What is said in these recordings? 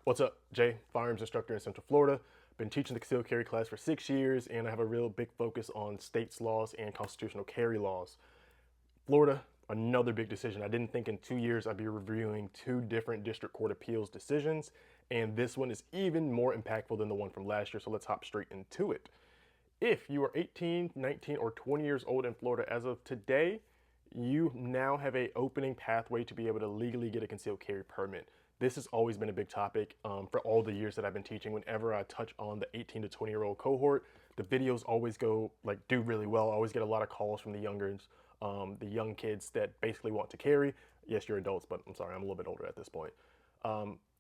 What's up? Jay, firearms instructor in Central Florida. Been teaching the concealed carry class for 6 years, and I have a real big focus on states' laws and constitutional carry laws. Florida, another big decision. I didn't think in 2 years I'd be reviewing 2 different district court appeals decisions, and this one is even more impactful than the one from last year, so let's hop straight into it. If you are 18, 19, or 20 years old in Florida as of today, you now have an opening pathway to be able to legally get a concealed carry permit. This has always been a big topic for all the years that I've been teaching. Whenever I touch on the 18 to 20-year-old cohort, the videos always do really well. I always get a lot of calls from the the young kids that basically want to carry. Yes, you're adults, but I'm sorry, I'm a little bit older at this point.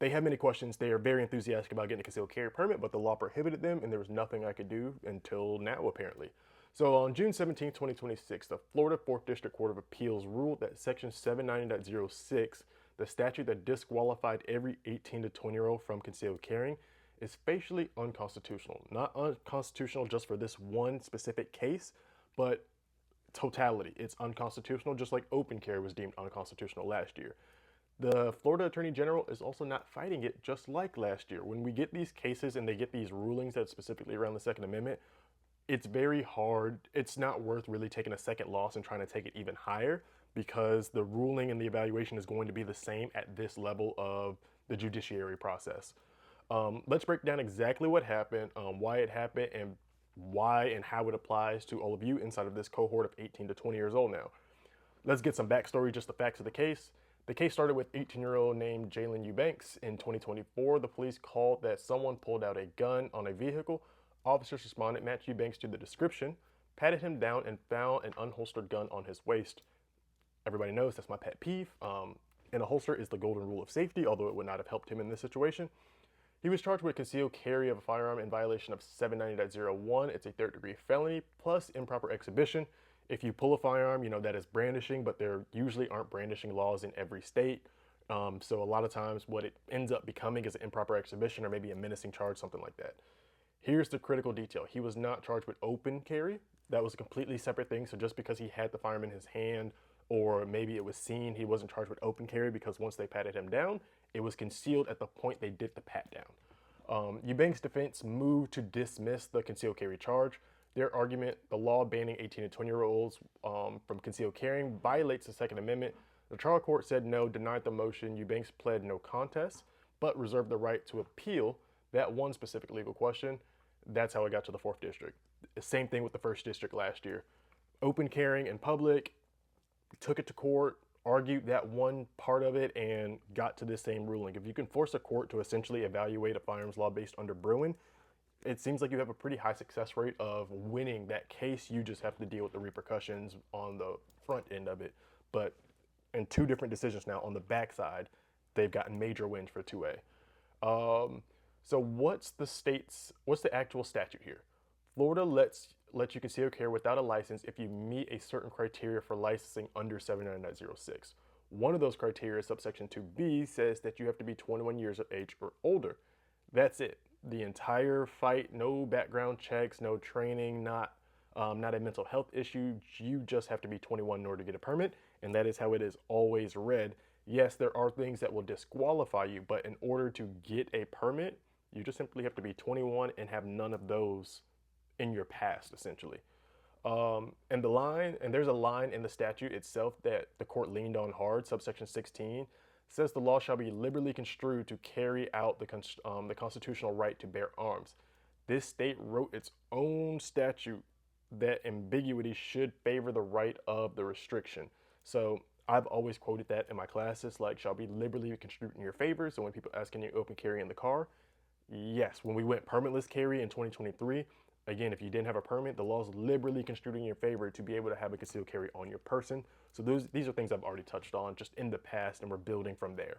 They have many questions. They are very enthusiastic about getting a concealed carry permit, but the law prohibited them, and there was nothing I could do until now, apparently. So on June 17, 2026, the Florida 4th District Court of Appeals ruled that Section 790.06, the statute that disqualified every 18 to 20-year-old from concealed carrying, is facially unconstitutional. Not unconstitutional just for this one specific case, but totality. It's unconstitutional, just like open carry was deemed unconstitutional last year. The Florida Attorney General is also not fighting it, just like last year. When we get these cases and they get these rulings that specifically around the Second Amendment, it's very hard. It's not worth really taking a second loss and trying to take it even higher, because the ruling and the evaluation is going to be the same at this level of the judiciary process. Let's break down exactly what happened, why it happened, and why and how it applies to all of you inside of this cohort of 18 to 20 years old now. Let's get some backstory, just the facts of the case. The case started with 18-year-old named Jalen Eubanks. In 2024, the police called that someone pulled out a gun on a vehicle. Officers responded, matched Eubanks to the description, patted him down, and found an unholstered gun on his waist. Everybody knows that's my pet peeve. And a holster is the golden rule of safety, although it would not have helped him in this situation. He was charged with concealed carry of a firearm in violation of 790.01. It's a third-degree felony plus improper exhibition. If you pull a firearm, you know that is brandishing, but there usually aren't brandishing laws in every state. So a lot of times what it ends up becoming is an improper exhibition or maybe a menacing charge, something like that. Here's the critical detail. He was not charged with open carry. That was a completely separate thing. So just because he had the firearm in his hand, or maybe it was seen, he wasn't charged with open carry, because once they patted him down, it was concealed at the point they did the pat down. Eubanks' defense moved to dismiss the concealed carry charge. Their argument, the law banning 18 to 20-year-olds from concealed carrying violates the Second Amendment. The trial court said no, denied the motion. Eubanks pled no contest, but reserved the right to appeal that one specific legal question. That's how it got to the 4th District. Same thing with the 1st District last year. Open carrying in public, took it to court, argued that one part of it, and got to this same ruling. If you can force a court to essentially evaluate a firearms law based under Bruen, it seems like you have a pretty high success rate of winning that case. You just have to deal with the repercussions on the front end of it. But in 2 different decisions now on the backside, they've gotten major wins for 2A. So what's the actual statute here? Florida lets you conceal carry without a license if you meet a certain criteria for licensing under 790.06. One of those criteria, subsection 2B, says that you have to be 21 years of age or older. That's it. The entire fight, no background checks, no training, not a mental health issue. You just have to be 21 in order to get a permit, and that is how it is always read. Yes, there are things that will disqualify you, but in order to get a permit, you just simply have to be 21 and have none of those in your past, essentially. And there's a line in the statute itself that the court leaned on hard, subsection 16, says the law shall be liberally construed to carry out the constitutional right to bear arms. This state wrote its own statute that ambiguity should favor the right of the restriction. So I've always quoted that in my classes, like, shall be liberally construed in your favor. So when people ask, can you open carry in the car? Yes. When we went permitless carry in 2023, again, if you didn't have a permit, the law is liberally construed in your favor to be able to have a concealed carry on your person. So these are things I've already touched on just in the past, and we're building from there.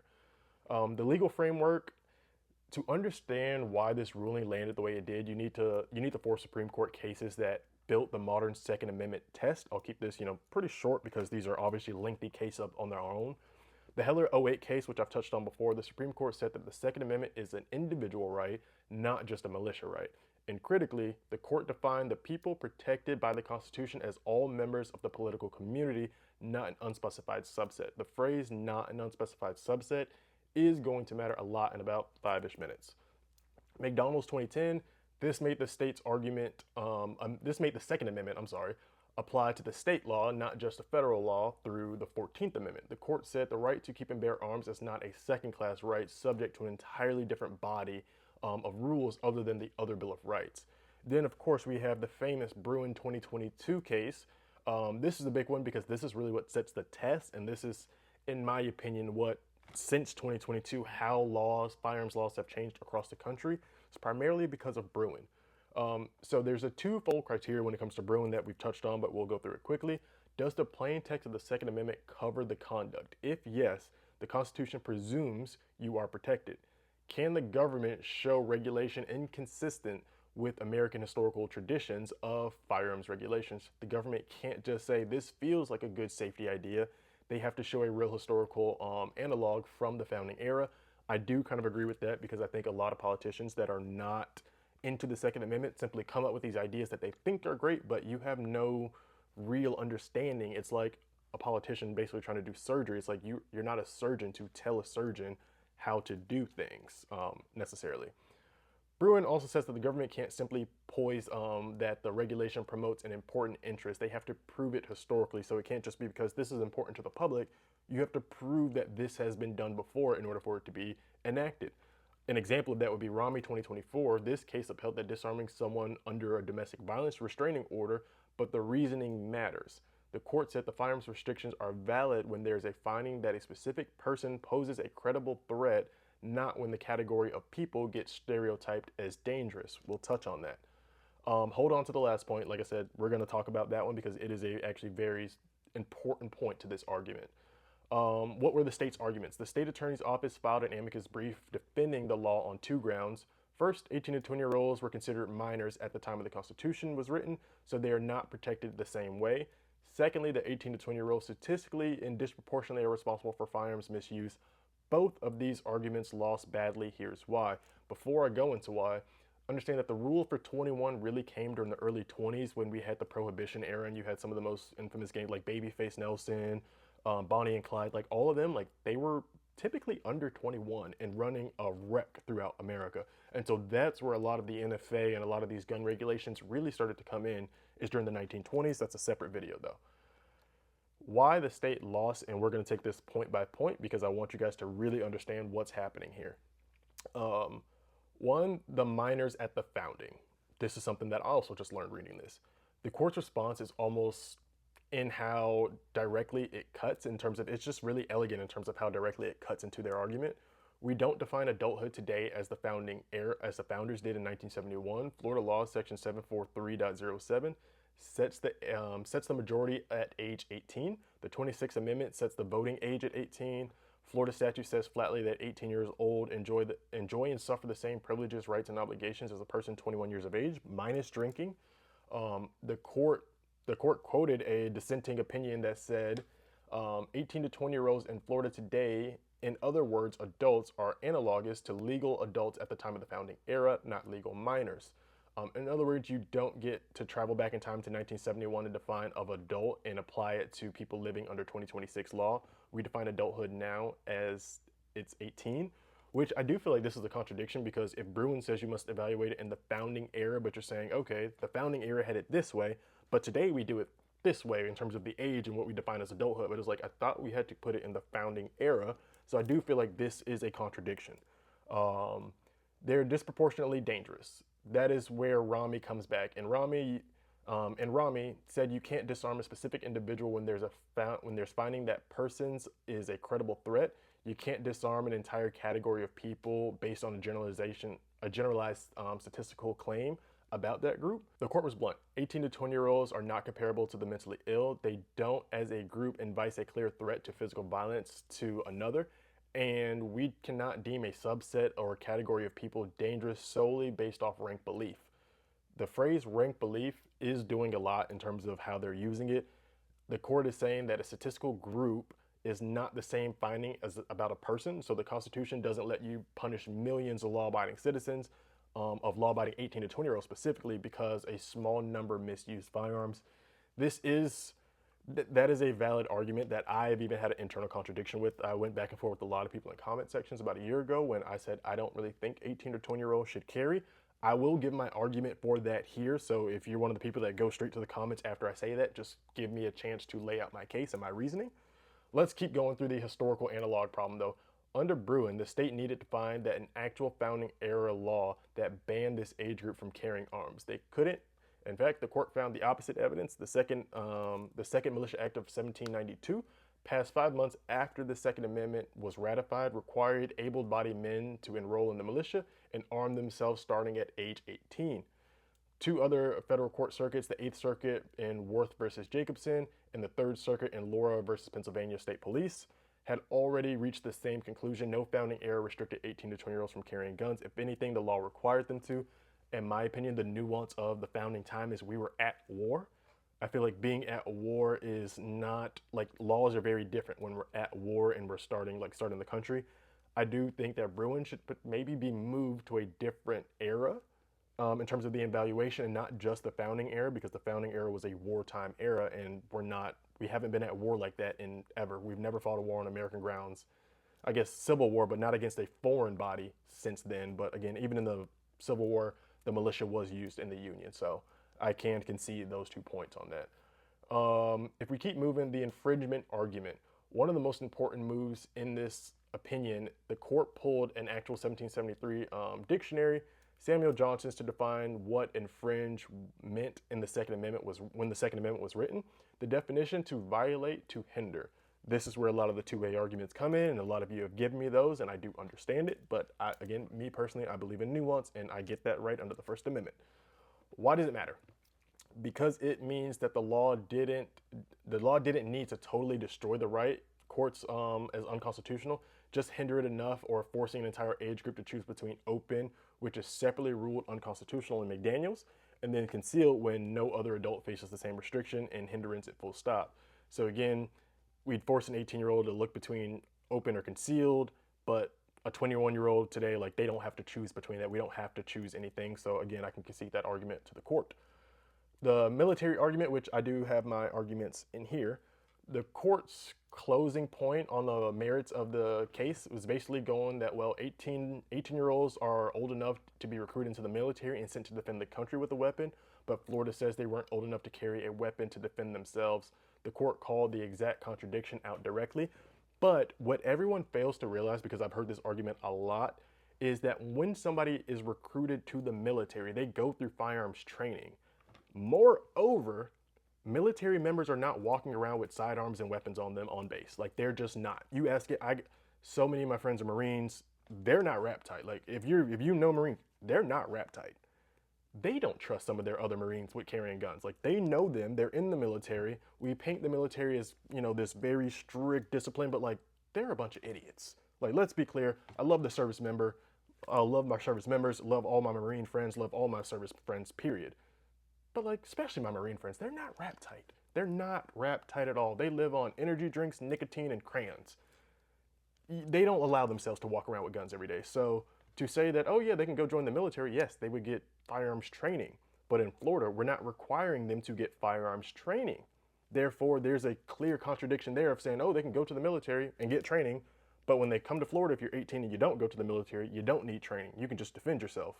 The legal framework, to understand why this ruling landed the way it did, you need the 4 Supreme Court cases that built the modern Second Amendment test. I'll keep this, pretty short because these are obviously lengthy cases on their own. The Heller 08 case, which I've touched on before, the Supreme Court said that the Second Amendment is an individual right, not just a militia right. And critically, the court defined the people protected by the Constitution as all members of the political community, not an unspecified subset. The phrase not an unspecified subset is going to matter a lot in about 5-ish minutes. McDaniels 2010, this made the state's argument, this made the Second Amendment, apply to the state law, not just the federal law, through the 14th Amendment. The court said the right to keep and bear arms is not a second-class right subject to an entirely different body of rules other than the other Bill of Rights. Then, of course, we have the famous Bruen 2022 case. This is a big one because this is really what sets the test, and this is, in my opinion, what, since 2022, how firearms laws have changed across the country. It's primarily because of Bruen. So there's a twofold criteria when it comes to Bruen that we've touched on, but we'll go through it quickly. Does the plain text of the Second Amendment cover the conduct? If yes, the Constitution presumes you are protected. Can the government show regulation inconsistent with American historical traditions of firearms regulations? The government can't just say, this feels like a good safety idea. They have to show a real historical analog from the founding era. I do kind of agree with that because I think a lot of politicians that are not into the Second Amendment simply come up with these ideas that they think are great, but you have no real understanding. It's like a politician basically trying to do surgery. It's like you're not a surgeon to tell a surgeon how to do things necessarily. Bruen also says that the government can't simply poise that the regulation promotes an important interest. They have to prove it historically, so it can't just be because this is important to the public. You have to prove that this has been done before in order for it to be enacted. An example of that would be Rami 2024. This case upheld that disarming someone under a domestic violence restraining order, but the reasoning matters. The court said the firearms restrictions are valid when there is a finding that a specific person poses a credible threat, not when the category of people gets stereotyped as dangerous. We'll touch on that. Hold on to the last point. Like I said, we're going to talk about that one because it is a actually very important point to this argument. What were the state's arguments? The state attorney's office filed an amicus brief defending the law on two grounds. First, 18 to 20-year-olds were considered minors at the time of the Constitution was written, so they are not protected the same way. Secondly, the 18 to 20-year-olds statistically and disproportionately are responsible for firearms misuse. Both of these arguments lost badly. Here's why. Before I go into why, understand that the rule for 21 really came during the early 20s when we had the Prohibition era and you had some of the most infamous gangs like Babyface Nelson, Bonnie and Clyde, like all of them, like they were typically under 21 and running a wreck throughout America. And so that's where a lot of the NFA and a lot of these gun regulations really started to come in, is during the 1920s. That's a separate video though. Why the state lost, and we're going to take this point by point because I want you guys to really understand what's happening here. One, the minors at the founding. This is something that I also just learned reading this. The court's response is almost in how directly it cuts, in terms of, it's just really elegant in terms of how directly it cuts into their argument. We don't define adulthood today as the founders did in 1971. Florida law section 743.07 sets the majority at age 18. The 26th Amendment sets the voting age at 18. Florida statute says flatly that 18 years old enjoy and suffer the same privileges, rights, and obligations as a person 21 years of age, minus drinking. The court quoted a dissenting opinion that said 18 to 20-year-olds in Florida today, in other words, adults, are analogous to legal adults at the time of the founding era, not legal minors. In other words, you don't get to travel back in time to 1971 and define of adult and apply it to people living under 2026 law. We define adulthood now as it's 18, which I do feel like this is a contradiction, because if Bruen says you must evaluate it in the founding era, but you're saying, okay, the founding era had it this way, but today we do it this way in terms of the age and what we define as adulthood. But it's like, I thought we had to put it in the founding era. So I do feel like this is a contradiction. They're disproportionately dangerous. That is where Rami comes back. And Rami said you can't disarm a specific individual when there's finding that persons is a credible threat. You can't disarm an entire category of people based on a generalized statistical claim about that group. The court was blunt. 18 to 20-year-olds are not comparable to the mentally ill. They don't, as a group, invite a clear threat to physical violence to another. And we cannot deem a subset or a category of people dangerous solely based off rank belief. The phrase rank belief is doing a lot in terms of how they're using it. The court is saying that a statistical group is not the same finding as about a person. So the Constitution doesn't let you punish millions of law-abiding citizens, of law-abiding 18 to 20-year-olds specifically because a small number misused firearms. This is that is a valid argument that I've even had an internal contradiction with. I went back and forth with a lot of people in comment sections about a year ago when I said I don't really think 18 to 20-year-olds should carry. I will give my argument for that here. So if you're one of the people that go straight to the comments after I say that, just give me a chance to lay out my case and my reasoning. Let's keep going through the historical analog problem though. Under Bruen, the state needed to find that an actual founding era law that banned this age group from carrying arms. They couldn't. In fact, the court found the opposite evidence. The second Militia Act of 1792, passed 5 months after the Second Amendment was ratified, required able-bodied men to enroll in the militia and arm themselves starting at age 18. Two other federal court circuits, the 8th Circuit in Worth versus Jacobson and the 3rd Circuit in Laura versus Pennsylvania State Police, had already reached the same conclusion. No founding era restricted 18 to 20-year-olds from carrying guns. If anything, the law required them to. In my opinion, the nuance of the founding time is we were at war. I feel like being at war is not, like, laws are very different when we're at war and we're starting the country. I do think that Bruen should maybe be moved to a different era in terms of the evaluation and not just the founding era, because the founding era was a wartime era and we haven't been at war like that in ever. We've never fought a war on American grounds. I guess civil war, but not against a foreign body since then. But again, even in the Civil War, the militia was used in the Union. So I can concede those 2 points on that. If we keep moving, the infringement argument, one of the most important moves in this opinion, the court pulled an actual 1773 dictionary, Samuel Johnson's, to define what infringe meant in the Second Amendment when the Second Amendment was written. The definition: to violate, to hinder. This is where a lot of the two-way arguments come in, and a lot of you have given me those, and I do understand it. But again, me personally, I believe in nuance, and I get that right under the First Amendment. Why does it matter? Because it means that the law didn't need to totally destroy the right. Courts as unconstitutional just hinder it enough, or forcing an entire age group to choose between open, which is separately ruled unconstitutional in McDaniels, and then concealed when no other adult faces the same restriction, and hindrance at full stop. So again, we'd force an 18-year-old to look between open or concealed, but a 21-year-old today, like, they don't have to choose between that. We don't have to choose anything. So again, I can concede that argument to the court. The military argument, which I do have my arguments in here, the court's closing point on the merits of the case was basically going that, well, 18-year-olds are old enough to be recruited into the military and sent to defend the country with a weapon, but Florida says they weren't old enough to carry a weapon to defend themselves. The court called the exact contradiction out directly. But what everyone fails to realize, because I've heard this argument a lot, is that when somebody is recruited to the military, they go through firearms training. Moreover, military members are not walking around with sidearms and weapons on them on base. Like, they're just not. You ask it, so many of my friends are Marines, they're not wrap tight. Like, if you know Marines, they're not wrap tight. They don't trust some of their other Marines with carrying guns. Like, they know them, they're in the military. We paint the military as, this very strict discipline, but like, they're a bunch of idiots. Like, let's be clear. I love the service member. I love my service members, love all my Marine friends, love all my service friends, period. But like, especially my Marine friends, they're not wrap tight. They're not wrap tight at all. They live on energy drinks, nicotine, and crayons. They don't allow themselves to walk around with guns every day. So to say that, oh yeah, they can go join the military, yes, they would get firearms training. But in Florida, we're not requiring them to get firearms training. Therefore, there's a clear contradiction there of saying, oh, they can go to the military and get training, but when they come to Florida, if you're 18 and you don't go to the military, you don't need training. You can just defend yourself.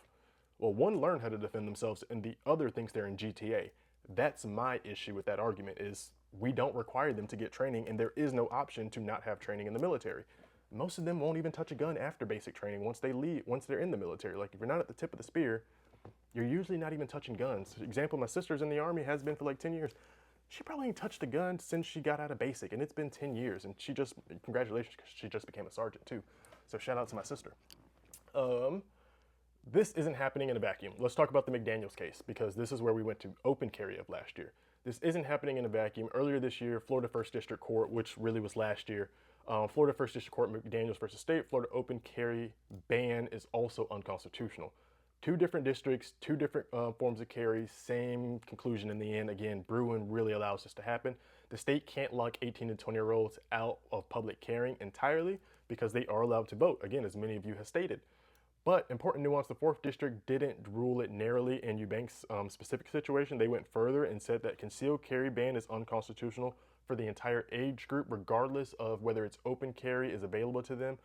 Well, one learned how to defend themselves, and the other thinks they're in GTA. That's my issue with that argument, is we don't require them to get training, and there is no option to not have training in the military. Most of them won't even touch a gun after basic training once they're in the military. Like, if you're not at the tip of the spear, you're usually not even touching guns. For example, my sister's in the Army, has been for like 10 years. She probably ain't touched a gun since she got out of basic, and it's been 10 years, and congratulations, because she just became a sergeant too. So shout out to my sister. This isn't happening in a vacuum. Let's talk about the McDaniels case, because this is where we went to open carry of last year. This isn't happening in a vacuum. Earlier this year, Florida 1st District Court, which really was last year, Florida 1st District Court, McDaniels versus State, Florida open carry ban is also unconstitutional. Two different districts, two different forms of carry, same conclusion in the end. Again, Bruen really allows this to happen. The state can't lock 18 to 20-year-olds out of public carrying entirely, because they are allowed to vote, again, as many of you have stated. But important nuance, the fourth district didn't rule it narrowly in Eubanks' specific situation. They went further and said that concealed carry ban is unconstitutional for the entire age group, regardless of whether it's open carry is available to them.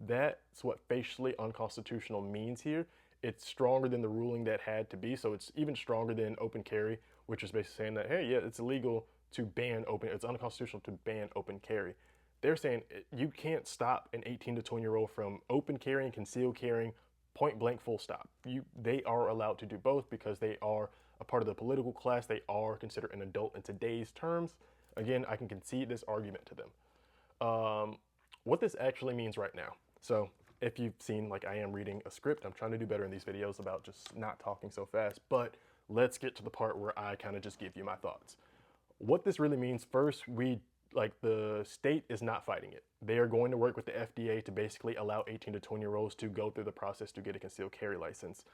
That's what facially unconstitutional means here. It's stronger than the ruling that had to be, so it's even stronger than open carry, which is basically saying that, hey, yeah, it's illegal to ban open, it's unconstitutional to ban open carry. They're saying you can't stop an 18 to 20-year-old from open carrying, concealed carrying, point blank, full stop. They are allowed to do both because they are a part of the political class. They are considered an adult in today's terms. Again, I can concede this argument to them. What this actually means right now. So if you've seen, like I am reading a script, I'm trying to do better in these videos about just not talking so fast, but let's get to the part where I kind of just give you my thoughts. What this really means, first, the state is not fighting it. They are going to work with the FDA to basically allow 18 to 20-year-olds to go through the process to get a concealed carry license.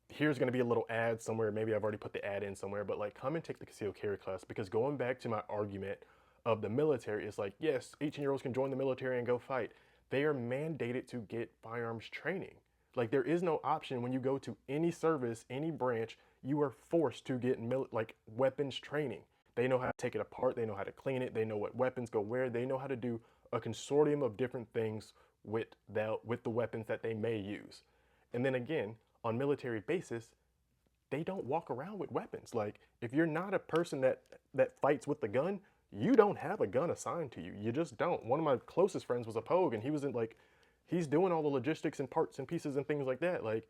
Here's going to be a little ad somewhere. Maybe I've already put the ad in somewhere, but like, come and take the concealed carry class, because going back to my argument of the military is like, yes, 18-year-olds can join the military and go fight. They are mandated to get firearms training. Like, there is no option when you go to any service, any branch, you are forced to get weapons training. They know how to take it apart. They know how to clean it. They know what weapons go where. They know how to do a consortium of different things with the weapons that they may use. And then again, on military bases, they don't walk around with weapons. Like, if you're not a person that fights with the gun, you don't have a gun assigned to you. You just don't. One of my closest friends was a pogue, and he's doing all the logistics and parts and pieces and things like that. Like,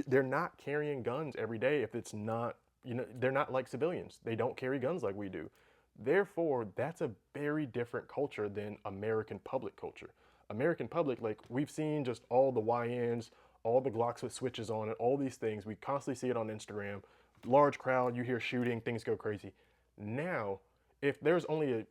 they're not carrying guns every day if it's not, they're not like civilians. They don't carry guns like we do. Therefore, that's a very different culture than American public culture. American public, like, we've seen just all the YNs, all the Glocks with switches on it, all these things. We constantly see it on Instagram. Large crowd, you hear shooting, things go crazy. Now, if there's only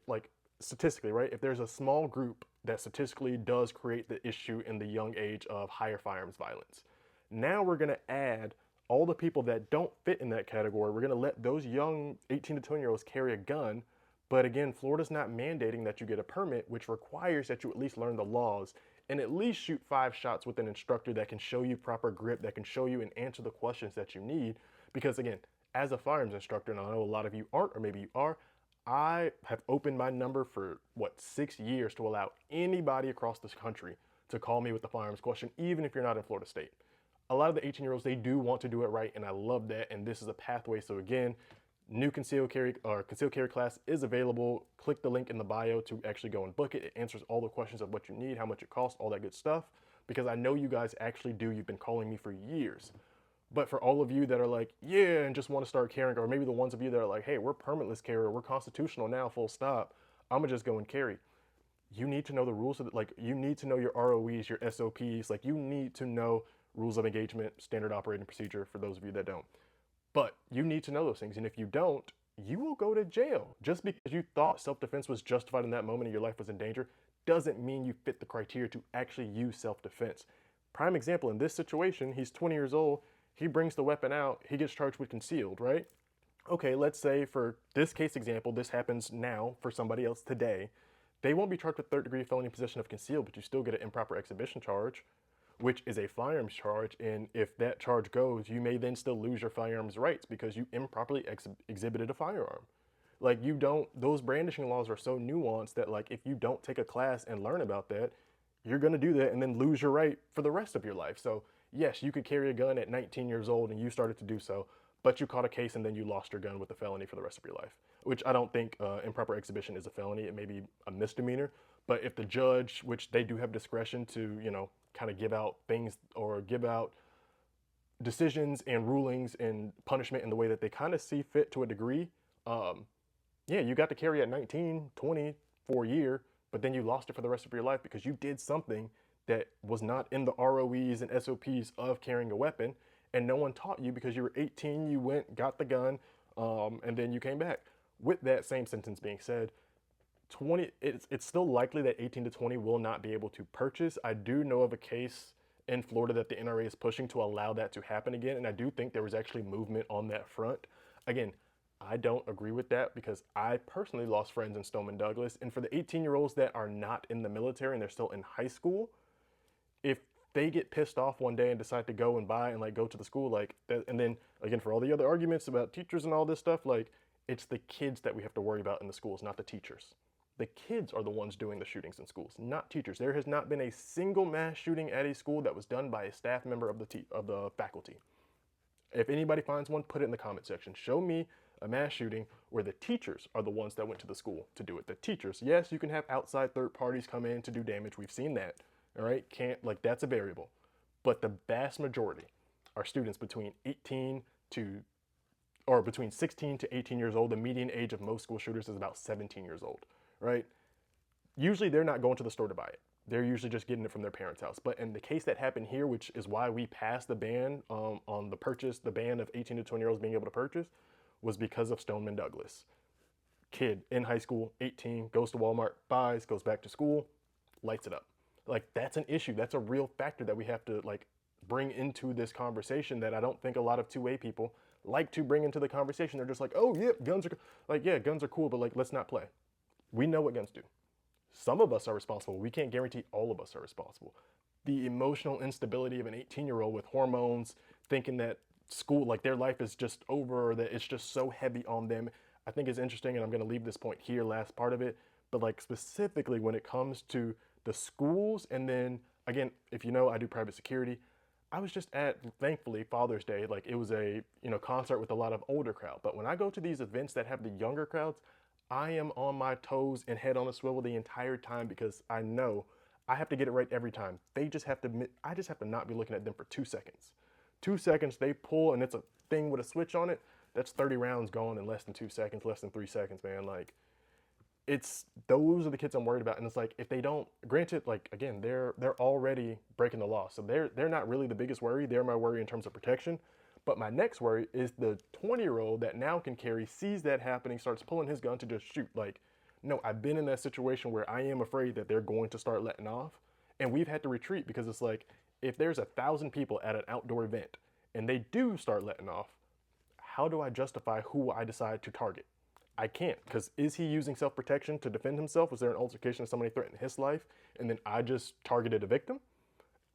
statistically, right, if there's a small group that statistically does create the issue in the young age of higher firearms violence, now we're going to add all the people that don't fit in that category. We're going to let those young 18 to 20-year-olds carry a gun. But again, Florida's not mandating that you get a permit, which requires that you at least learn the laws and at least shoot 5 shots with an instructor that can show you proper grip, that can show you and answer the questions that you need. Because again, as a firearms instructor, and I know a lot of you aren't, or maybe you are, I have opened my number for 6 years to allow anybody across this country to call me with the firearms question, even if you're not in Florida State. A lot of the 18-year-olds, they do want to do it right, and I love that, and this is a pathway. So again, new concealed carry class is available. Click the link in the bio to actually go and book it. It answers all the questions of what you need, how much it costs, all that good stuff, because I know you guys actually do. You've been calling me for years. But for all of you that are like, yeah, and just want to start carrying, or maybe the ones of you that are like, hey, we're permitless carrier, we're constitutional now, full stop, I'm gonna just go and carry. You need to know the rules of it. Like, you need to know your ROEs, your SOPs. Like, you need to know rules of engagement, standard operating procedure, for those of you that don't. But you need to know those things. And if you don't, you will go to jail. Just because you thought self-defense was justified in that moment and your life was in danger doesn't mean you fit the criteria to actually use self-defense. Prime example, in this situation, he's 20 years old. He brings the weapon out. He gets charged with concealed, right? Okay, let's say for this case example, this happens now for somebody else today. They won't be charged with third-degree felony possession of concealed, but you still get an improper exhibition charge, which is a firearms charge. And if that charge goes, you may then still lose your firearms rights because you improperly exhibited a firearm. Like, those brandishing laws are so nuanced that, like, if you don't take a class and learn about that, you're going to do that and then lose your right for the rest of your life. So yes, you could carry a gun at 19 years old and you started to do so, but you caught a case and then you lost your gun with a felony for the rest of your life, which I don't think improper exhibition is a felony. It may be a misdemeanor, but if the judge, which they do have discretion to, kind of give out things or give out decisions and rulings and punishment in the way that they kind of see fit to a degree. Yeah, you got to carry at 19, 20 for a year, but then you lost it for the rest of your life because you did something that was not in the ROEs and SOPs of carrying a weapon, and no one taught you because you were 18, you went, got the gun, and then you came back. With that same sentence being said, it's still likely that 18 to 20 will not be able to purchase. I do know of a case in Florida that the NRA is pushing to allow that to happen again, and I do think there was actually movement on that front. Again, I don't agree with that because I personally lost friends in Stoneman Douglas, and for the 18-year-olds that are not in the military and they're still in high school, if they get pissed off one day and decide to go and buy and like go to the school like that. And then again, for all the other arguments about teachers and all this stuff, like it's the kids that we have to worry about in the schools, not the teachers. The kids are the ones doing the shootings in schools, not teachers. There has not been a single mass shooting at a school that was done by a staff member of the faculty. If anybody finds one, put it in the comment section. Show me a mass shooting where the teachers are the ones that went to the school to do it. The teachers, yes, you can have outside third parties come in to do damage. We've seen that. All right, can't like that's a variable. But the vast majority are students between 18 to or between 16 to 18 years old. The median age of most school shooters is about 17 years old, right? Usually they're not going to the store to buy it. They're usually just getting it from their parents' house. But in the case that happened here, which is why we passed the ban on the purchase, the ban of 18 to 20-year-olds being able to purchase, was because of Stoneman Douglas. Kid in high school, 18, goes to Walmart, buys, goes back to school, lights it up. Like that's an issue. That's a real factor that we have to like bring into this conversation that I don't think a lot of 2A people like to bring into the conversation. They're just like, oh yeah, guns are like, yeah, guns are cool, but like, let's not play. We know what guns do. Some of us are responsible. We can't guarantee all of us are responsible. The emotional instability of an 18-year-old with hormones, thinking that school, like their life is just over, or that it's just so heavy on them, I think is interesting. And I'm going to leave this point here, last part of it. But like specifically when it comes to the schools, and then again, if you know, I do private security. I was just at, thankfully, Father's Day. Like it was a concert with a lot of older crowd. But when I go to these events that have the younger crowds, I am on my toes and head on a swivel the entire time because I know I have to get it right every time. I just have to not be looking at them for 2 seconds. 2 seconds, they pull and it's a thing with a switch on it. That's 30 rounds gone in less than 2 seconds, less than 3 seconds, man. Like those are the kids I'm worried about. And it's like, if they don't, granted, like again, they're already breaking the law. So they're not really the biggest worry. They're my worry in terms of protection. But my next worry is the 20-year-old that now can carry, sees that happening, starts pulling his gun to just shoot. Like, no, I've been in that situation where I am afraid that they're going to start letting off. And we've had to retreat because it's like, if there's 1,000 people at an outdoor event and they do start letting off, how do I justify who I decide to target? I can't, because is he using self-protection to defend himself? Was there an altercation of somebody threatened his life and then I just targeted a victim?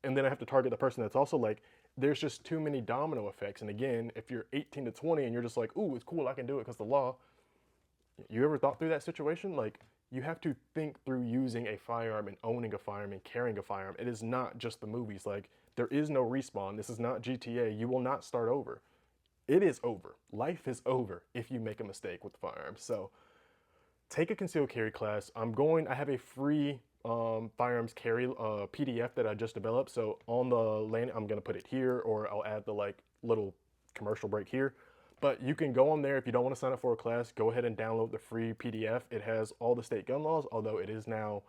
And then I have to target the person that's also like, there's just too many domino effects. And again, if you're 18 to 20 and you're just like, ooh, it's cool, I can do it because the law. You ever thought through that situation? Like, you have to think through using a firearm and owning a firearm and carrying a firearm. It is not just the movies. Like, there is no respawn. This is not GTA. You will not start over. It is over. Life is over if you make a mistake with the firearm. So take a concealed carry class. I have a free firearms carry PDF that I just developed. So on the landing, I'm gonna put it here, or I'll add the like little commercial break here. But you can go on there if you don't want to sign up for a class. Go ahead and download the free PDF. It has all the state gun laws, although it is now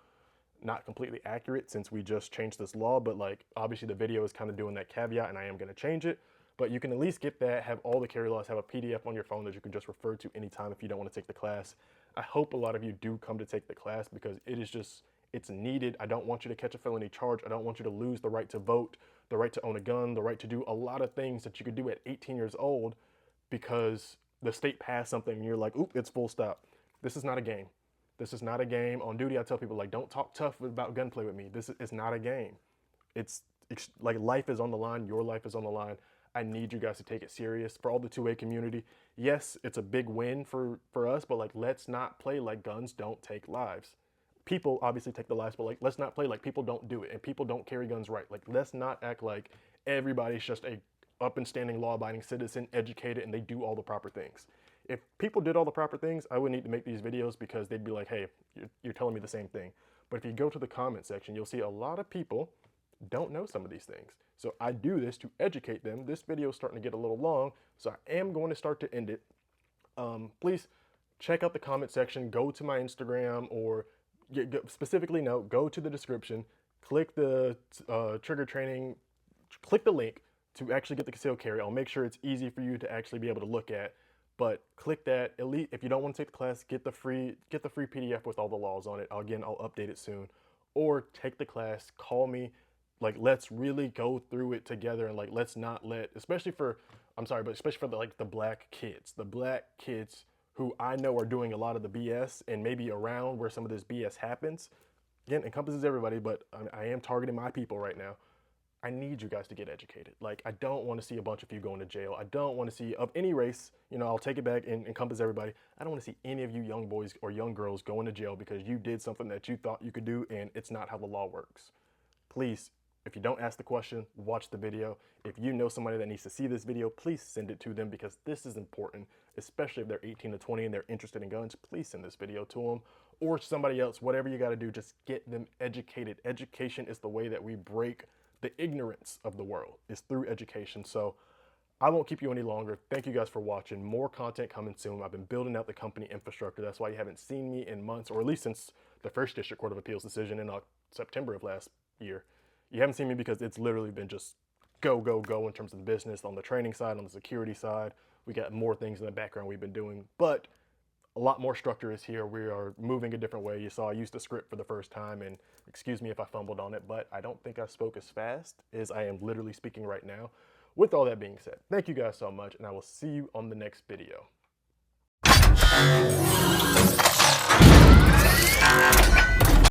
not completely accurate since we just changed this law. But like obviously the video is kind of doing that caveat, and I am gonna change it. But you can at least get that, have all the carry laws, have a PDF on your phone that you can just refer to anytime if you don't want to take the class. I hope a lot of you do come to take the class because it is just, it's needed. I don't want you to catch a felony charge. I don't want you to lose the right to vote, the right to own a gun, the right to do a lot of things that you could do at 18 years old because the state passed something and you're like, oop, it's full stop. This is not a game. This is not a game. On duty, I tell people, like, don't talk tough about gunplay with me. It's not a game. It's like life is on the line. Your life is on the line. I need you guys to take it serious. For all the 2A community, yes, it's a big win for us, but like, let's not play like guns don't take lives. People obviously take the lives, but like, let's not play like people don't do it and people don't carry guns right. Like, let's not act like everybody's just a up and standing law-abiding citizen, educated, and they do all the proper things. If people did all the proper things, I wouldn't need to make these videos because they'd be like, hey, you're telling me the same thing. But if you go to the comment section, you'll see a lot of people don't know some of these things. So I do this to educate them. This video is starting to get a little long, so I am going to start to end it. Please check out the comment section, go to my Instagram, or specifically go to the description, click the trigger training, click the link to actually get the concealed carry. I'll make sure it's easy for you to actually be able to look at, but click that. At least if you don't want to take the class, get the free PDF with all the laws on it. Again, I'll update it soon. Or take the class, call me. Like, let's really go through it together, and like, let's not let, especially for the black kids who I know are doing a lot of the BS and maybe around where some of this BS happens. Again, encompasses everybody, but I am targeting my people right now. I need you guys to get educated. Like, I don't want to see a bunch of you going to jail. I don't want to see, of any race, you know, I'll take it back and encompass everybody. I don't want to see any of you young boys or young girls going to jail because you did something that you thought you could do and it's not how the law works. Please, if you don't ask the question, watch the video. If you know somebody that needs to see this video, please send it to them because this is important, especially if they're 18 to 20 and they're interested in guns. Please send this video to them or somebody else. Whatever you got to do, just get them educated. Education is the way that we break the ignorance of the world, is through education. So I won't keep you any longer. Thank you guys for watching. More content coming soon. I've been building out the company infrastructure. That's why you haven't seen me in months, or at least since the first District Court of Appeals decision in September of last year. You haven't seen me because it's literally been just go, go, go in terms of the business, on the training side, on the security side. We got more things in the background we've been doing, but a lot more structure is here. We are moving a different way. You saw I used the script for the first time, and excuse me if I fumbled on it, but I don't think I spoke as fast as I am literally speaking right now. With all that being said, thank you guys so much, and I will see you on the next video.